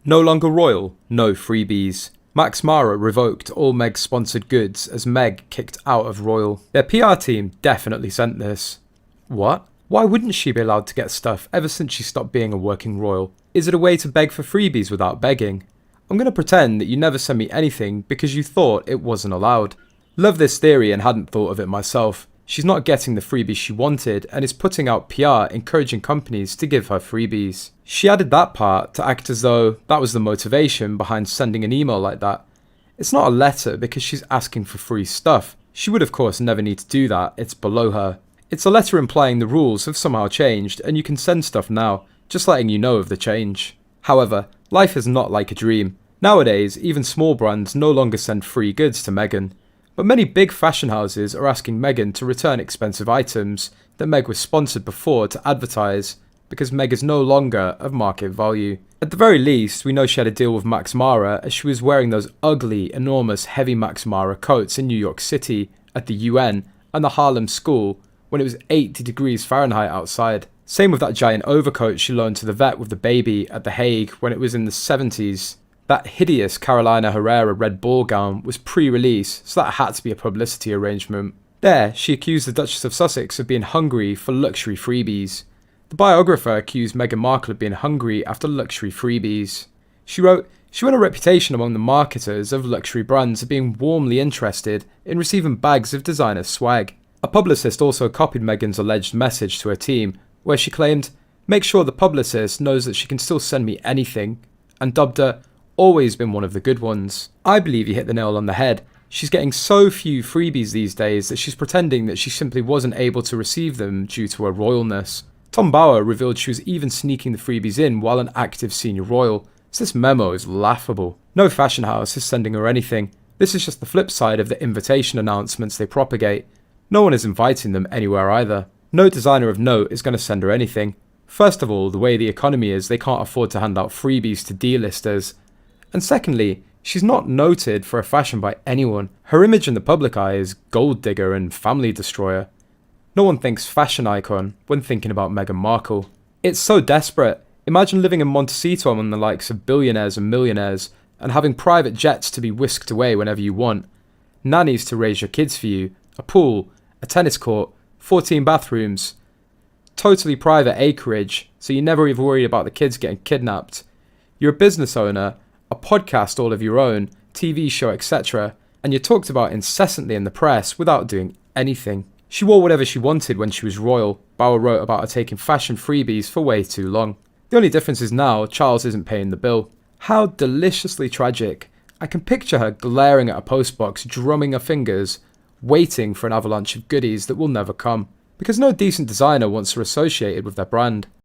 No longer royal, no freebies. Max Mara revoked all Meg sponsored goods as Meg kicked out of royal. Their PR team definitely sent this. What? Why wouldn't she be allowed to get stuff ever since she stopped being a working royal? Is it a way to beg for freebies without begging? I'm going to pretend that you never sent me anything because you thought it wasn't allowed. Love this theory and hadn't thought of it myself. She's not getting the freebies she wanted and is putting out PR encouraging companies to give her freebies. She added that part to act as though that was the motivation behind sending an email like that. It's not a letter because she's asking for free stuff. She would of course never need to do that, it's below her. It's a letter implying the rules have somehow changed and you can send stuff now, just letting you know of the change. However, life is not like a dream. Nowadays, even small brands no longer send free goods to Meghan. But many big fashion houses are asking Meghan to return expensive items that Meg was sponsored before to advertise because Meg is no longer of market value. At the very least, we know she had a deal with Max Mara as she was wearing those ugly, enormous, heavy Max Mara coats in New York City at the UN and the Harlem school when it was 80 degrees Fahrenheit outside. Same with that giant overcoat she loaned to the vet with the baby at the Hague when it was in the 70s. That hideous Carolina Herrera red ball gown was pre-release, so that had to be a publicity arrangement. There, she accused the Duchess of Sussex of being hungry for luxury freebies. The biographer accused Meghan Markle of being hungry after luxury freebies. She wrote, she won a reputation among the marketers of luxury brands of being warmly interested in receiving bags of designer swag. A publicist also copied Meghan's alleged message to her team, where she claimed, "Make sure the publicist knows that she can still send me anything," and dubbed her, "always been one of the good ones." I believe you hit the nail on the head. She's getting so few freebies these days that she's pretending that she simply wasn't able to receive them due to her royalness. Tom Bower revealed she was even sneaking the freebies in while an active senior royal, so this memo is laughable. No fashion house is sending her anything. This is just the flip side of the invitation announcements they propagate. No one is inviting them anywhere either. No designer of note is going to send her anything. First of all, the way the economy is, they can't afford to hand out freebies to D-listers. And secondly, she's not noted for her fashion by anyone. Her image in the public eye is gold digger and family destroyer. No one thinks fashion icon when thinking about Meghan Markle. It's so desperate. Imagine living in Montecito among the likes of billionaires and millionaires and having private jets to be whisked away whenever you want, nannies to raise your kids for you, a pool, a tennis court, 14 bathrooms, totally private acreage so you never even worry about the kids getting kidnapped. You're a business owner, a podcast all of your own, TV show, etc. and you're talked about incessantly in the press without doing anything. She wore whatever she wanted when she was royal. Bower wrote about her taking fashion freebies for way too long. The only difference is now Charles isn't paying the bill. How deliciously tragic. I can picture her glaring at a postbox, drumming her fingers, waiting for an avalanche of goodies that will never come. Because no decent designer wants her associated with their brand.